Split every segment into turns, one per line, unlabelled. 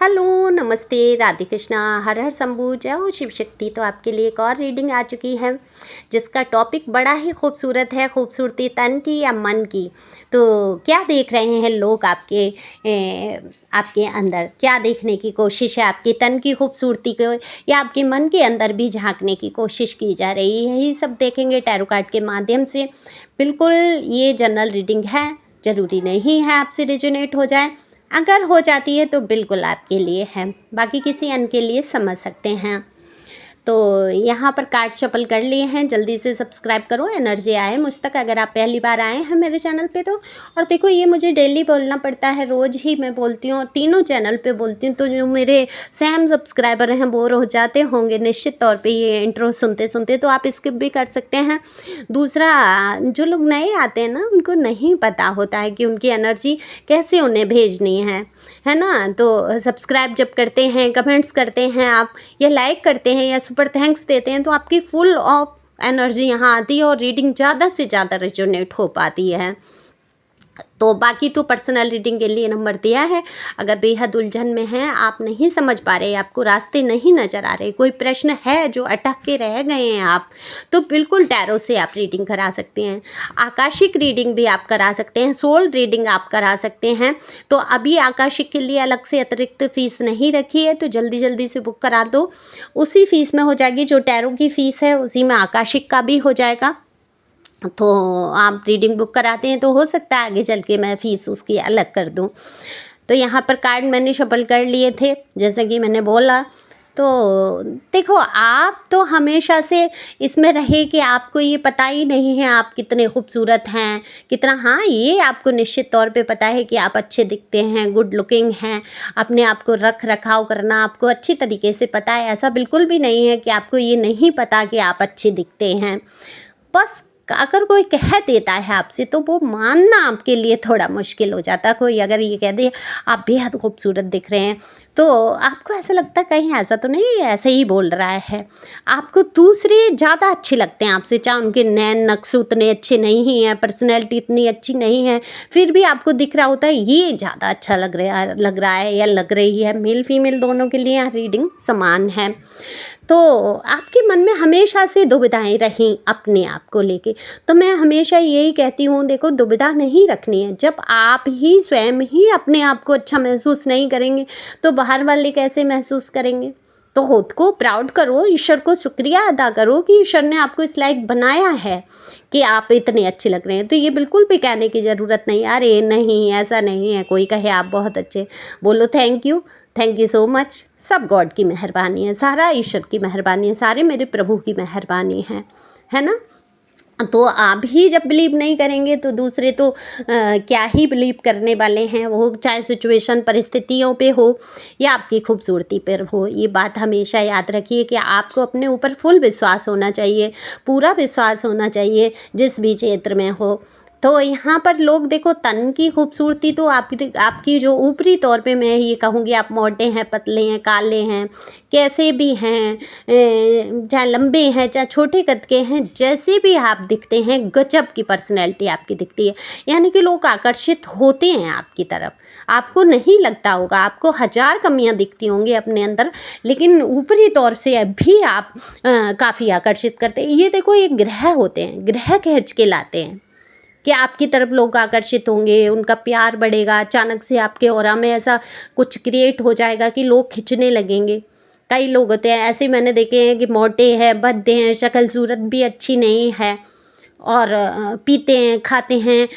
Hello, नमस्ते, राधे कृष्णा, हर हर शंभू, जय हो शिव शक्ति। तो आपके लिए एक और रीडिंग आ चुकी है जिसका टॉपिक बड़ा ही खूबसूरत है, खूबसूरती तन की या मन की। तो क्या देख रहे हैं लोग आपके अंदर, क्या देखने की कोशिश है, आपके तन की खूबसूरती को या आपके मन के अंदर भी झांकने की कोशिश की जा रही है, यही सब देखेंगे टैरो कार्ड के माध्यम से। बिल्कुल ये जनरल रीडिंग है, ज़रूरी नहीं है आपसे रेजोनेट हो जाए। अगर हो जाती है तो बिल्कुल आपके लिए है, बाकी किसी अन्य के लिए समझ सकते हैं। तो यहाँ पर कार्ड शफल कर लिए हैं, जल्दी से सब्सक्राइब करो, एनर्जी आए मुझ तक अगर आप पहली बार आए हैं मेरे चैनल पे तो। और देखो ये मुझे डेली बोलना पड़ता है, रोज़ ही मैं बोलती हूँ, तीनों चैनल पे बोलती हूँ। तो जो मेरे सेम सब्सक्राइबर हैं बोर हो जाते होंगे निश्चित तौर पे ये इंट्रो सुनते सुनते, तो आप स्किप भी कर सकते हैं। दूसरा, जो लोग नए आते हैं ना उनको नहीं पता होता है कि उनकी एनर्जी कैसे उन्हें भेजनी है ना। तो सब्सक्राइब जब करते हैं, कमेंट्स करते हैं आप, या लाइक करते हैं या सुपर थैंक्स देते हैं तो आपकी फुल ऑफ एनर्जी यहाँ आती है और रीडिंग ज़्यादा से ज़्यादा रेजोनेट हो पाती है। तो बाकी तो पर्सनल रीडिंग के लिए नंबर दिया है। अगर बेहद उलझन में हैं, आप नहीं समझ पा रहे, आपको रास्ते नहीं नज़र आ रहे, कोई प्रश्न है जो अटक के रह गए हैं आप, तो बिल्कुल टैरो से आप रीडिंग करा सकते हैं। आकाशिक रीडिंग भी आप करा सकते हैं, सोल रीडिंग आप करा सकते हैं। तो अभी आकाशिक के लिए अलग से अतिरिक्त फ़ीस नहीं रखी है, तो जल्दी जल्दी से बुक करा दो। उसी फ़ीस में हो जाएगी जो टैरो की फ़ीस है, उसी में आकाशिक का भी हो जाएगा। तो आप रीडिंग बुक कराते हैं तो हो सकता है आगे चल के मैं फ़ीस उसकी अलग कर दूं। तो यहाँ पर कार्ड मैंने शफल कर लिए थे जैसे कि मैंने बोला। तो देखो, आप तो हमेशा से इसमें रहे कि आपको ये पता ही नहीं है आप कितने खूबसूरत हैं, कितना, हाँ ये आपको निश्चित तौर पे पता है कि आप अच्छे दिखते हैं, गुड लुकिंग हैं। अपने आप को रख रखाव करना आपको अच्छी तरीके से पता है, ऐसा बिल्कुल भी नहीं है कि आपको ये नहीं पता कि आप अच्छे दिखते हैं। बस अगर कोई कह देता है आपसे तो वो मानना आपके लिए थोड़ा मुश्किल हो जाता है। कोई अगर ये कह दे आप बेहद खूबसूरत दिख रहे हैं तो आपको ऐसा लगता है कहीं ऐसा तो नहीं, ऐसे ही बोल रहा है। आपको दूसरे ज़्यादा अच्छे लगते हैं आपसे, चाहे उनके नैन नक्श उतने अच्छे नहीं हैं, पर्सनैलिटी इतनी अच्छी नहीं है, फिर भी आपको दिख रहा होता है ये ज़्यादा अच्छा लग रहा है या लग रही है। मेल फीमेल दोनों के लिए रीडिंग समान है। तो आपके मन में हमेशा से दुविधाएं रहीं अपने आप को लेके, तो मैं हमेशा यही कहती हूँ, देखो दुविधा नहीं रखनी है। जब आप ही स्वयं ही अपने आप को अच्छा महसूस नहीं करेंगे तो बाहर वाले कैसे महसूस करेंगे। तो खुद को प्राउड करो, ईश्वर को शुक्रिया अदा करो कि ईश्वर ने आपको इस लायक बनाया है कि आप इतने अच्छे लग रहे हैं। तो ये बिल्कुल भी कहने की ज़रूरत नहीं, अरे नहीं ऐसा नहीं है, कोई कहे आप बहुत अच्छे, बोलो थैंक यू सो मच। सब गॉड की मेहरबानी है, सारा ईश्वर की मेहरबानी है, सारे मेरे प्रभु की मेहरबानी है ना। तो आप ही जब बिलीव नहीं करेंगे तो दूसरे तो क्या ही बिलीव करने वाले हैं, वो चाहे सिचुएशन परिस्थितियों पे हो या आपकी खूबसूरती पर हो। ये बात हमेशा याद रखिए कि आपको अपने ऊपर फुल विश्वास होना चाहिए, पूरा विश्वास होना चाहिए जिस भी क्षेत्र में हो। तो यहाँ पर लोग देखो, तन की खूबसूरती तो आपकी जो ऊपरी तौर पे मैं ये कहूँगी, आप मोटे हैं, पतले हैं, काले हैं, कैसे भी हैं, चाहे लंबे हैं चाहे छोटे कद के हैं, जैसे भी आप दिखते हैं गजब की पर्सनैलिटी आपकी दिखती है। यानी कि लोग आकर्षित होते हैं आपकी तरफ, आपको नहीं लगता होगा, आपको हज़ार कमियां दिखती होंगी अपने अंदर, लेकिन ऊपरी तौर से भी आप काफ़ी आकर्षित करते हैं। ये देखो, ये ग्रह होते हैं, ग्रह खींच के लाते हैं कि आपकी तरफ लोग आकर्षित होंगे, उनका प्यार बढ़ेगा, अचानक से आपके ऑरा में ऐसा कुछ क्रिएट हो जाएगा कि लोग खिंचने लगेंगे। कई लोग होते हैं ऐसे, मैंने देखे हैं कि मोटे हैं, भद्दे हैं, शक्ल सूरत भी अच्छी नहीं है, और पीते हैं, खाते हैं,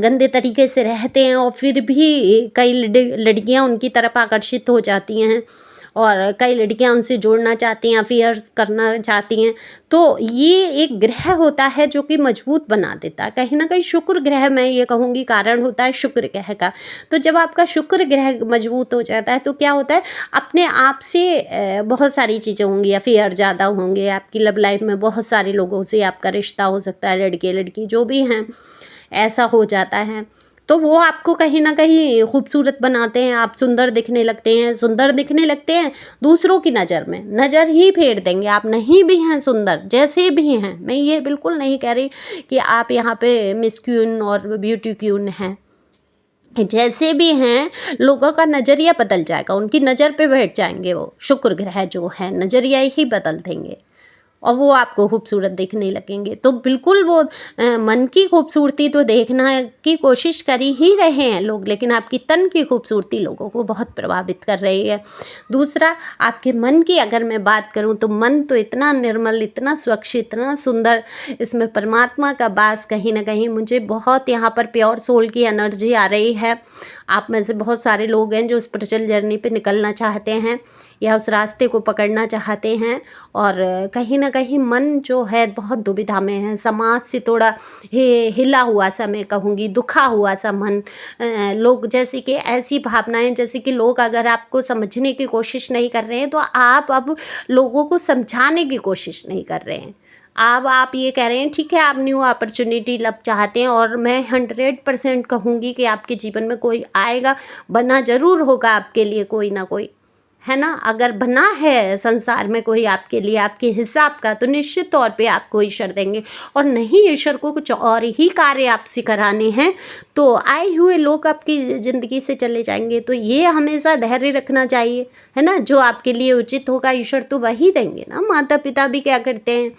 गंदे तरीके से रहते हैं, और फिर भी कई लड़कियां उनकी तरफ आकर्षित हो जाती हैं और कई लड़कियां उनसे जोड़ना चाहती हैं, अफेयर्स करना चाहती हैं। तो ये एक ग्रह होता है जो कि मजबूत बना देता है, कहीं ना कहीं शुक्र ग्रह, मैं ये कहूँगी कारण होता है शुक्र ग्रह का। तो जब आपका शुक्र ग्रह मजबूत हो जाता है तो क्या होता है, अपने आप से बहुत सारी चीज़ें होंगी, अफेयर ज़्यादा होंगे, आपकी लव लाइफ में बहुत सारे लोगों से आपका रिश्ता हो सकता है, लड़के लड़की जो भी हैं, ऐसा हो जाता है। तो वो आपको कहीं ना कहीं खूबसूरत बनाते हैं, आप सुंदर दिखने लगते हैं, सुंदर दिखने लगते हैं दूसरों की नज़र में, नज़र ही फेर देंगे। आप नहीं भी हैं सुंदर, जैसे भी हैं, मैं ये बिल्कुल नहीं कह रही कि आप यहाँ पे मिस क्यून और ब्यूटी क्यून हैं, जैसे भी हैं, लोगों का नज़रिया बदल जाएगा, उनकी नज़र पे बैठ जाएंगे, वो शुक्र ग्रह जो है नज़रिया ही बदल देंगे और वो आपको खूबसूरत देखने लगेंगे। तो बिल्कुल वो मन की खूबसूरती तो देखना की कोशिश कर ही रहे हैं लोग, लेकिन आपकी तन की खूबसूरती लोगों को बहुत प्रभावित कर रही है। दूसरा, आपके मन की अगर मैं बात करूं तो मन तो इतना निर्मल, इतना स्वच्छ, इतना सुंदर, इसमें परमात्मा का वास कहीं ना कहीं मुझे बहुत यहाँ पर प्योर सोल की एनर्जी आ रही है। आप में से बहुत सारे लोग हैं जो स्पिरिचुअल जर्नी पे निकलना चाहते हैं या उस रास्ते को पकड़ना चाहते हैं, और कहीं ना कहीं मन जो है बहुत दुविधा में है, समाज से थोड़ा हिला हुआ सा, मैं कहूँगी दुखा हुआ सा मन। लोग जैसे कि ऐसी भावनाएं, जैसे कि लोग अगर आपको समझने की कोशिश नहीं कर रहे हैं तो आप अब लोगों को समझाने की कोशिश नहीं कर रहे हैं। अब आप ये कह रहे हैं ठीक है, आप न्यू अपॉर्चुनिटी लब चाहते हैं, और मैं 100% कहूँगी कि आपके जीवन में कोई आएगा, बना ज़रूर होगा आपके लिए कोई ना कोई, है ना। अगर बना है संसार में कोई आपके लिए आपके हिसाब का, तो निश्चित तौर पे आपको ईश्वर देंगे। और नहीं ईश्वर को कुछ और ही कार्य आपसे कराने हैं तो आए हुए लोग आपकी ज़िंदगी से चले जाएंगे। तो ये हमेशा धैर्य रखना चाहिए, है ना। जो आपके लिए उचित होगा ईश्वर तो वही देंगे ना। माता पिता भी क्या करते हैं,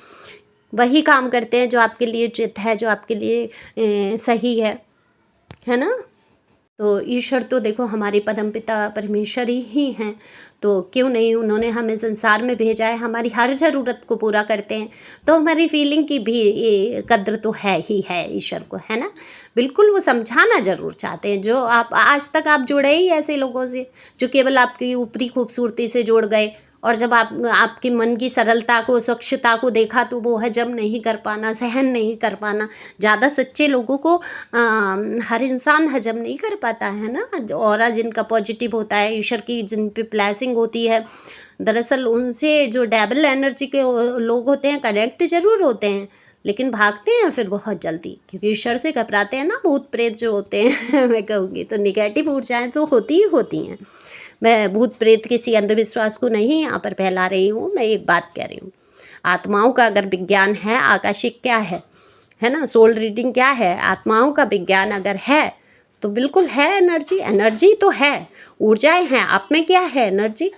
वही काम करते हैं जो आपके लिए उचित है, जो आपके लिए सही है ना। तो ईश्वर तो देखो हमारे परमपिता परमेश्वर ही हैं, तो क्यों नहीं, उन्होंने हमें संसार में भेजा है, हमारी हर ज़रूरत को पूरा करते हैं। तो हमारी फीलिंग की भी ये कद्र तो है ही है ईश्वर को, है ना। बिल्कुल वो समझाना ज़रूर चाहते हैं। जो आप आज तक आप जुड़े ही ऐसे लोगों से जो केवल आपकी ऊपरी खूबसूरती से जुड़ गए, और जब आप आपके मन की सरलता को, स्वच्छता को देखा तो वो हजम नहीं कर पाना, सहन नहीं कर पाना। ज़्यादा सच्चे लोगों को हर इंसान हजम नहीं कर पाता है ना। ऑरा जिनका पॉजिटिव होता है, ईश्वर की जिन पे ब्लेसिंग होती है, दरअसल उनसे जो डेविल एनर्जी के लोग होते हैं कनेक्ट ज़रूर होते हैं, लेकिन भागते हैं फिर बहुत जल्दी, क्योंकि ईश्वर से घबराते हैं ना भूत प्रेत जो होते हैं मैं कहूँगी तो निगेटिव ऊर्जाएं तो होती ही होती हैं। मैं भूत प्रेत किसी अंधविश्वास को नहीं यहाँ पर फैला रही हूँ, मैं एक बात कह रही हूँ। आत्माओं का अगर विज्ञान है, आकाशिक क्या है ना, सोल रीडिंग क्या है, आत्माओं का विज्ञान अगर है तो बिल्कुल है एनर्जी। एनर्जी तो है, ऊर्जाएं हैं, आप में क्या है, एनर्जी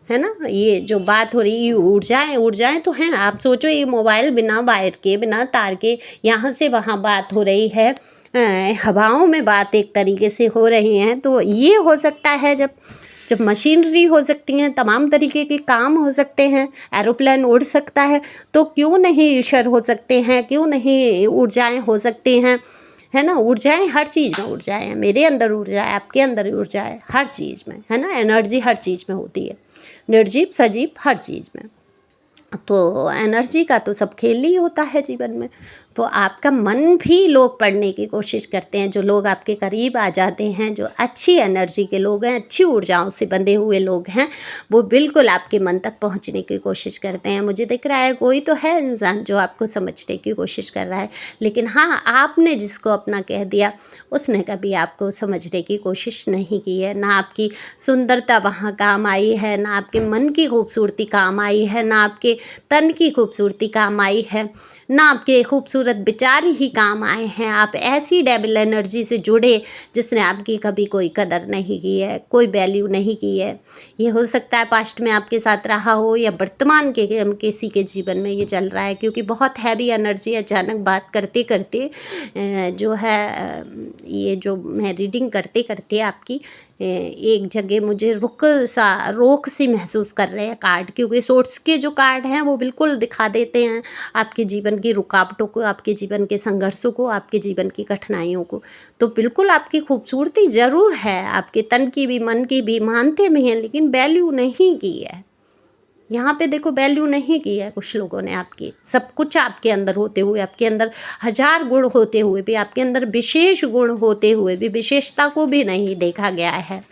है ना। ये जो बात हो रही है ऊर्जाएं, ऊर्जाएं तो हैं। आप सोचो ये मोबाइल बिना वायर के, बिना तार के यहाँ से वहाँ बात हो रही है, हवाओं में बात एक तरीके से हो रही हैं। तो ये हो सकता है जब जब मशीनरी हो सकती हैं, तमाम तरीके के काम हो सकते हैं, एरोप्लेन उड़ सकता है, तो क्यों नहीं ईश्वर हो सकते हैं, क्यों नहीं ऊर्जाएं हो सकती हैं, है ना। ऊर्जाएं हर चीज़ में ऊर्जाएं हैं, मेरे अंदर ऊर्जा है, आपके अंदर ऊर्जा है, हर चीज़ में, है ना। एनर्जी हर चीज़ में होती है, निर्जीव सजीव हर चीज़ में। तो एनर्जी का तो सब खेल ही होता है जीवन में। तो आपका मन भी लोग पढ़ने की कोशिश करते हैं, जो लोग आपके करीब आ जाते हैं, जो अच्छी एनर्जी के लोग हैं, अच्छी ऊर्जाओं से बंधे हुए लोग हैं, वो बिल्कुल आपके मन तक पहुंचने की कोशिश करते हैं। मुझे दिख रहा है कोई तो है इंसान जो आपको समझने की कोशिश कर रहा है, लेकिन हाँ, आपने जिसको अपना कह दिया उसने कभी आपको समझने की कोशिश नहीं की है। ना आपकी सुंदरता वहाँ काम आई है, ना आपके मन की खूबसूरती काम आई है, ना आपके तन की खूबसूरती काम आई है, ना आपके खूबसूरत विचार ही काम आए हैं। आप ऐसी डेविल एनर्जी से जुड़े जिसने आपकी कभी कोई कदर नहीं की है, कोई वैल्यू नहीं की है। ये हो सकता है पास्ट में आपके साथ रहा हो, या वर्तमान के किसी के जीवन में ये चल रहा है, क्योंकि बहुत हैवी एनर्जी अचानक बात करते करते जो है ये जो मैं रीडिंग करते करते आपकी एक जगह मुझे रोक सी महसूस कर रहे हैं कार्ड, क्योंकि सोर्स के जो कार्ड हैं वो बिल्कुल दिखा देते हैं आपके जीवन की रुकावटों को, आपके जीवन के संघर्षों को, आपके जीवन की कठिनाइयों को। तो बिल्कुल आपकी खूबसूरती ज़रूर है, आपके तन की भी मन की भी, मानते भी हैं, लेकिन वैल्यू नहीं की है यहाँ पे। देखो वैल्यू नहीं की है कुछ लोगों ने आपकी। सब कुछ आपके अंदर होते हुए, आपके अंदर हजार गुण होते हुए भी, आपके अंदर विशेष गुण होते हुए भी विशेषता को भी नहीं देखा गया है।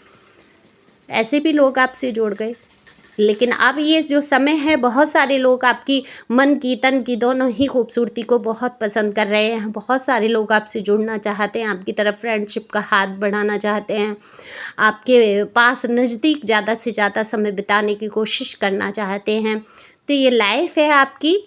ऐसे भी लोग आपसे जुड़ गए। लेकिन अब ये जो समय है, बहुत सारे लोग आपकी मन की तन की दोनों ही खूबसूरती को बहुत पसंद कर रहे हैं। बहुत सारे लोग आपसे जुड़ना चाहते हैं, आपकी तरफ फ्रेंडशिप का हाथ बढ़ाना चाहते हैं, आपके पास नज़दीक ज़्यादा से ज़्यादा समय बिताने की कोशिश करना चाहते हैं। तो ये लाइफ है आपकी,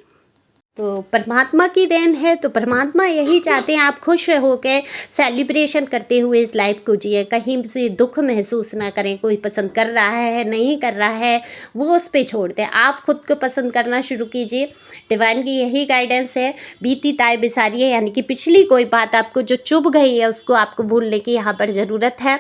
तो परमात्मा की देन है, तो परमात्मा यही चाहते हैं आप खुश हो के सेलिब्रेशन करते हुए इस लाइफ को जिए, कहीं से दुख महसूस ना करें। कोई पसंद कर रहा है नहीं कर रहा है वो उस पे छोड़ दें, आप खुद को पसंद करना शुरू कीजिए। डिवाइन की यही गाइडेंस है। बीती ताय बिसारिए, यानी कि पिछली कोई बात आपको जो चुभ गई है उसको आपको भूलने की यहाँ पर ज़रूरत है,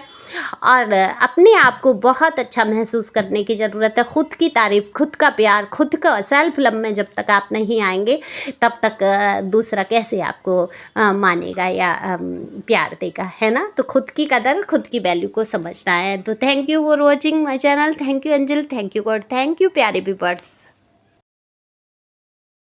और अपने आप को बहुत अच्छा महसूस करने की ज़रूरत है। खुद की तारीफ़, खुद का प्यार, खुद का सेल्फ लव में जब तक आप नहीं आएंगे तब तक दूसरा कैसे आपको मानेगा या प्यार देगा, है ना। तो खुद की कदर, खुद की वैल्यू को समझना है। तो thank you for watching my channel. Thank you angel, thank you God, thank you प्यारे व्यूअर्स।